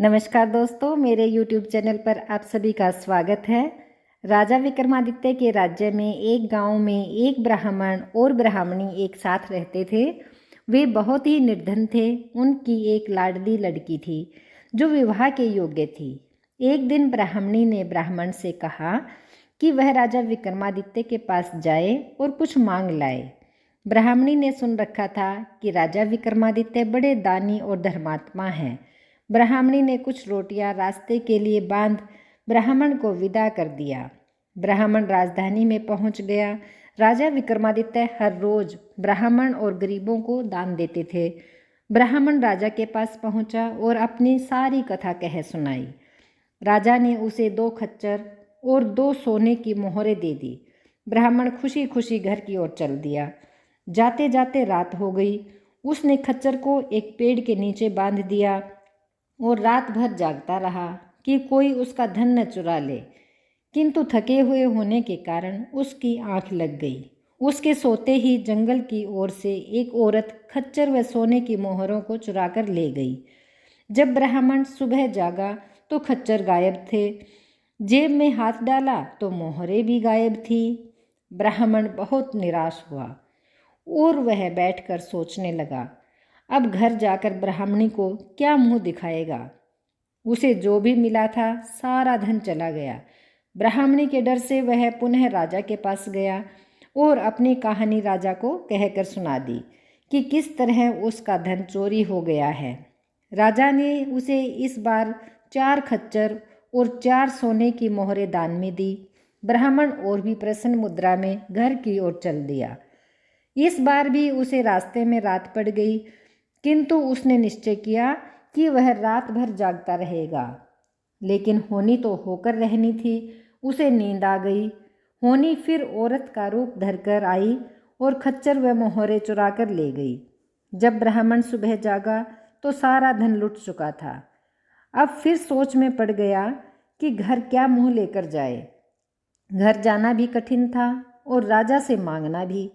नमस्कार दोस्तों, मेरे YouTube चैनल पर आप सभी का स्वागत है। राजा विक्रमादित्य के राज्य में एक गांव में एक ब्राह्मण और ब्राह्मणी एक साथ रहते थे। वे बहुत ही निर्धन थे। उनकी एक लाडली लड़की थी जो विवाह के योग्य थी। एक दिन ब्राह्मणी ने ब्राह्मण से कहा कि वह राजा विक्रमादित्य के पास जाए और कुछ मांग लाए। ब्राह्मणी ने सुन रखा था कि राजा विक्रमादित्य बड़े दानी और धर्मात्मा हैं। ब्राह्मणी ने कुछ रोटियां रास्ते के लिए बांध ब्राह्मण को विदा कर दिया। ब्राह्मण राजधानी में पहुंच गया। राजा विक्रमादित्य हर रोज ब्राह्मण और गरीबों को दान देते थे। ब्राह्मण राजा के पास पहुंचा और अपनी सारी कथा कह सुनाई। राजा ने उसे 2 खच्चर और 2 सोने की मोहरें दे दी। ब्राह्मण खुशी खुशी घर की ओर चल दिया। जाते जाते रात हो गई। उसने खच्चर को एक पेड़ के नीचे बांध दिया और रात भर जागता रहा कि कोई उसका धन न चुरा ले। किंतु थके हुए होने के कारण उसकी आंख लग गई। उसके सोते ही जंगल की ओर से एक औरत खच्चर व सोने की मोहरों को चुराकर ले गई। जब ब्राह्मण सुबह जागा तो खच्चर गायब थे। जेब में हाथ डाला तो मोहरें भी गायब थी। ब्राह्मण बहुत निराश हुआ और वह बैठकर सोचने लगा, अब घर जाकर ब्राह्मणी को क्या मुंह दिखाएगा। उसे जो भी मिला था सारा धन चला गया। ब्राह्मणी के डर से वह पुनः राजा के पास गया और अपनी कहानी राजा को कहकर सुना दी कि किस तरह उसका धन चोरी हो गया है। राजा ने उसे इस बार 4 खच्चर और 4 सोने की मोहरें दान में दी। ब्राह्मण और भी प्रसन्न मुद्रा में घर की ओर चल दिया। इस बार भी उसे रास्ते में रात पड़ गई, किंतु उसने निश्चय किया कि वह रात भर जागता रहेगा। लेकिन होनी तो होकर रहनी थी। उसे नींद आ गई। होनी फिर औरत का रूप धरकर आई और खच्चर व मोहरें चुरा कर ले गई। जब ब्राह्मण सुबह जागा तो सारा धन लुट चुका था। अब फिर सोच में पड़ गया कि घर क्या मुंह लेकर जाए। घर जाना भी कठिन था और राजा से मांगना भी।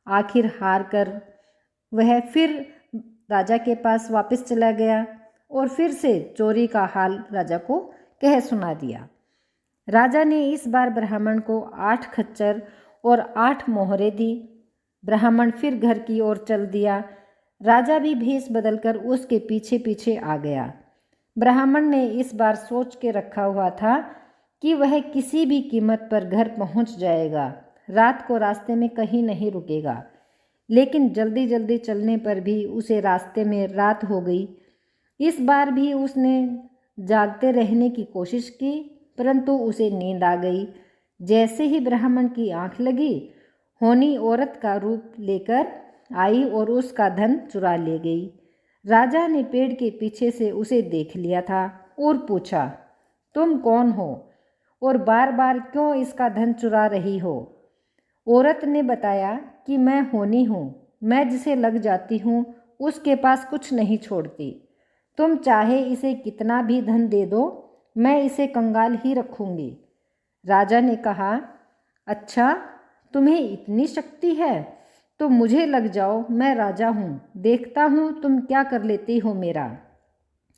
आखिर हार कर वह फिर राजा के पास वापस चला गया और फिर से चोरी का हाल राजा को कह सुना दिया। राजा ने इस बार ब्राह्मण को 8 खच्चर और 8 मोहरें दी। ब्राह्मण फिर घर की ओर चल दिया। राजा भी भेष बदलकर उसके पीछे पीछे आ गया। ब्राह्मण ने इस बार सोच के रखा हुआ था कि वह किसी भी कीमत पर घर पहुंच जाएगा, रात को रास्ते में कहीं नहीं रुकेगा। लेकिन जल्दी जल्दी चलने पर भी उसे रास्ते में रात हो गई। इस बार भी उसने जागते रहने की कोशिश की, परंतु उसे नींद आ गई। जैसे ही ब्राह्मण की आंख लगी, होनी औरत का रूप लेकर आई और उसका धन चुरा ले गई। राजा ने पेड़ के पीछे से उसे देख लिया था और पूछा, तुम कौन हो और बार बार क्यों इसका धन चुरा रही हो? औरत ने बताया कि मैं होनी हूँ। मैं जिसे लग जाती हूँ उसके पास कुछ नहीं छोड़ती। तुम चाहे इसे कितना भी धन दे दो, मैं इसे कंगाल ही रखूँगी। राजा ने कहा, अच्छा, तुम्हें इतनी शक्ति है तो मुझे लग जाओ, मैं राजा हूँ, देखता हूँ तुम क्या कर लेती हो मेरा।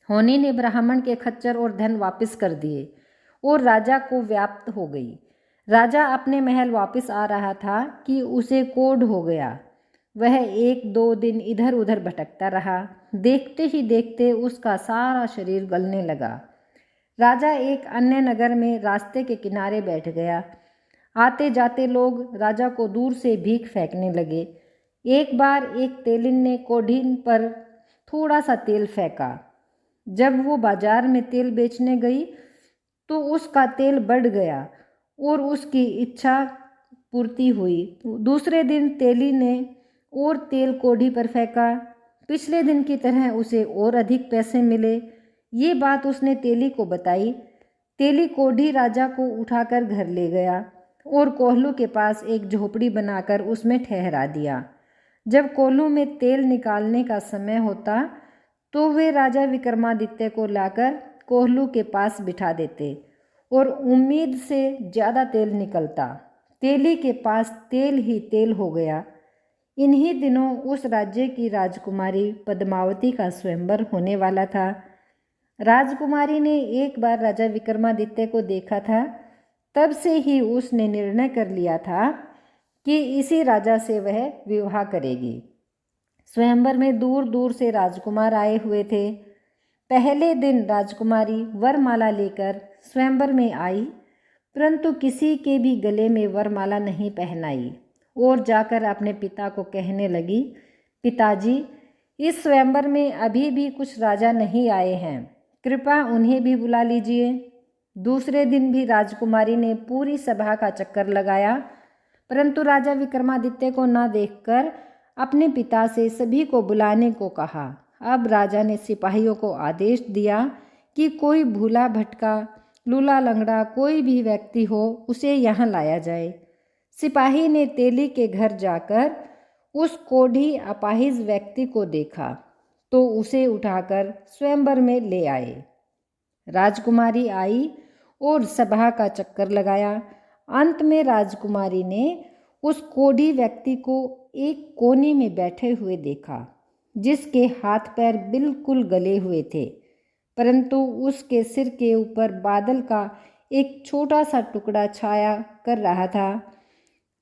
होनी ने ब्राह्मण के खच्चर और धन वापस कर दिए और राजा को व्याप्त हो गई। राजा अपने महल वापस आ रहा था कि उसे कोढ़ हो गया। वह 1-2 दिन इधर उधर भटकता रहा। देखते ही देखते उसका सारा शरीर गलने लगा। राजा एक अन्य नगर में रास्ते के किनारे बैठ गया। आते जाते लोग राजा को दूर से भीख फेंकने लगे। एक बार एक तेलिन ने कोढ़ीन पर थोड़ा सा तेल फेंका। जब वो बाजार में तेल बेचने गई तो उसका तेल बढ़ गया और उसकी इच्छा पूर्ति हुई। दूसरे दिन तेली ने और तेल कोढ़ी पर फेंका। पिछले दिन की तरह उसे और अधिक पैसे मिले। ये बात उसने तेली को बताई। तेली कोढ़ी राजा को उठाकर घर ले गया और कोल्हू के पास एक झोपड़ी बनाकर उसमें ठहरा दिया। जब कोल्हू में तेल निकालने का समय होता तो वे राजा विक्रमादित्य को लाकर कोल्हू के पास बिठा देते और उम्मीद से ज़्यादा तेल निकलता। तेली के पास तेल ही तेल हो गया। इन्हीं दिनों उस राज्य की राजकुमारी पद्मावती का स्वयंवर होने वाला था। राजकुमारी ने एक बार राजा विक्रमादित्य को देखा था, तब से ही उसने निर्णय कर लिया था कि इसी राजा से वह विवाह करेगी। स्वयंवर में दूर दूर से राजकुमार आए हुए थे। पहले दिन राजकुमारी वरमाला लेकर स्वयंवर में आई, परंतु किसी के भी गले में वरमाला नहीं पहनाई और जाकर अपने पिता को कहने लगी, पिताजी, इस स्वयंवर में अभी भी कुछ राजा नहीं आए हैं, कृपया उन्हें भी बुला लीजिए। दूसरे दिन भी राजकुमारी ने पूरी सभा का चक्कर लगाया, परंतु राजा विक्रमादित्य को न देखकर अपने पिता से सभी को बुलाने को कहा। अब राजा ने सिपाहियों को आदेश दिया कि कोई भूला भटका, लूला लंगड़ा कोई भी व्यक्ति हो, उसे यहाँ लाया जाए। सिपाही ने तेली के घर जाकर उस कोढ़ी अपाहिज व्यक्ति को देखा तो उसे उठाकर स्वयंवर में ले आए। राजकुमारी आई और सभा का चक्कर लगाया। अंत में राजकुमारी ने उस कोढ़ी व्यक्ति को एक कोने में बैठे हुए देखा, जिसके हाथ पैर बिल्कुल गले हुए थे, परंतु उसके सिर के ऊपर बादल का एक छोटा सा टुकड़ा छाया कर रहा था।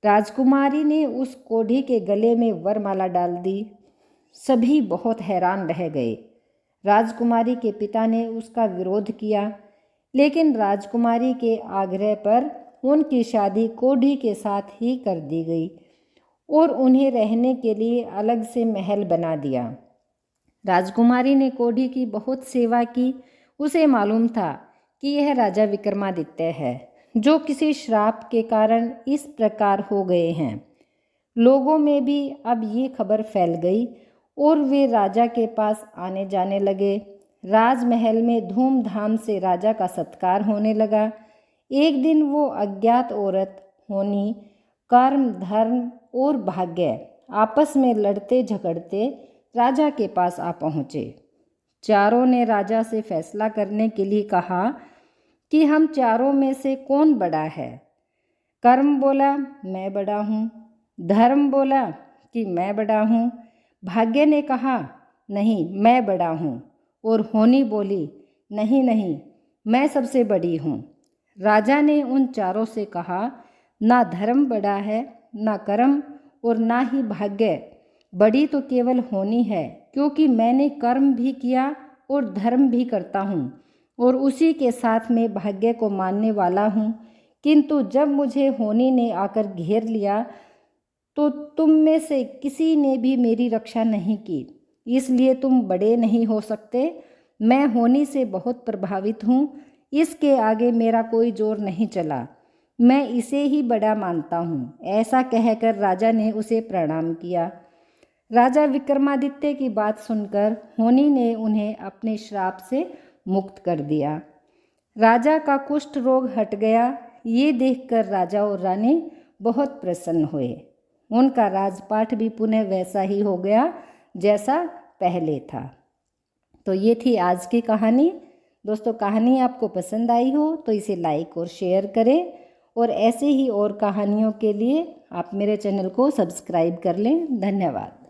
राजकुमारी ने उस कोढ़ी के गले में वरमाला डाल दी। सभी बहुत हैरान रह गए। राजकुमारी के पिता ने उसका विरोध किया, लेकिन राजकुमारी के आग्रह पर उनकी शादी कोढ़ी के साथ ही कर दी गई और उन्हें रहने के लिए अलग से महल बना दिया। राजकुमारी ने कोढ़ी की बहुत सेवा की। उसे मालूम था कि यह राजा विक्रमादित्य है, जो किसी श्राप के कारण इस प्रकार हो गए हैं। लोगों में भी अब ये खबर फैल गई और वे राजा के पास आने जाने लगे। राजमहल में धूमधाम से राजा का सत्कार होने लगा। एक दिन वो अज्ञात औरत होनी, कर्म, धर्म और भाग्य आपस में लड़ते झगड़ते राजा के पास आ पहुँचे। चारों ने राजा से फैसला करने के लिए कहा कि हम चारों में से कौन बड़ा है। कर्म बोला, मैं बड़ा हूँ। धर्म बोला कि मैं बड़ा हूँ। भाग्य ने कहा, नहीं, मैं बड़ा हूँ। और होनी बोली, नहीं नहीं, मैं सबसे बड़ी हूँ। राजा ने उन चारों से कहा, ना धर्म बड़ा है, ना कर्म और ना ही भाग्य। बड़ी तो केवल होनी है, क्योंकि मैंने कर्म भी किया और धर्म भी करता हूँ और उसी के साथ में भाग्य को मानने वाला हूँ। किंतु जब मुझे होनी ने आकर घेर लिया तो तुम में से किसी ने भी मेरी रक्षा नहीं की, इसलिए तुम बड़े नहीं हो सकते। मैं होनी से बहुत प्रभावित हूँ, इसके आगे मेरा कोई जोर नहीं चला। मैं इसे ही बड़ा मानता हूँ। ऐसा कहकर राजा ने उसे प्रणाम किया। राजा विक्रमादित्य की बात सुनकर होनी ने उन्हें अपने श्राप से मुक्त कर दिया। राजा का कुष्ठ रोग हट गया। ये देखकर राजा और रानी बहुत प्रसन्न हुए। उनका राजपाट भी पुनः वैसा ही हो गया जैसा पहले था। तो ये थी आज की कहानी। दोस्तों, कहानी आपको पसंद आई हो तो इसे लाइक और शेयर करें और ऐसे ही और कहानियों के लिए आप मेरे चैनल को सब्सक्राइब कर लें। धन्यवाद।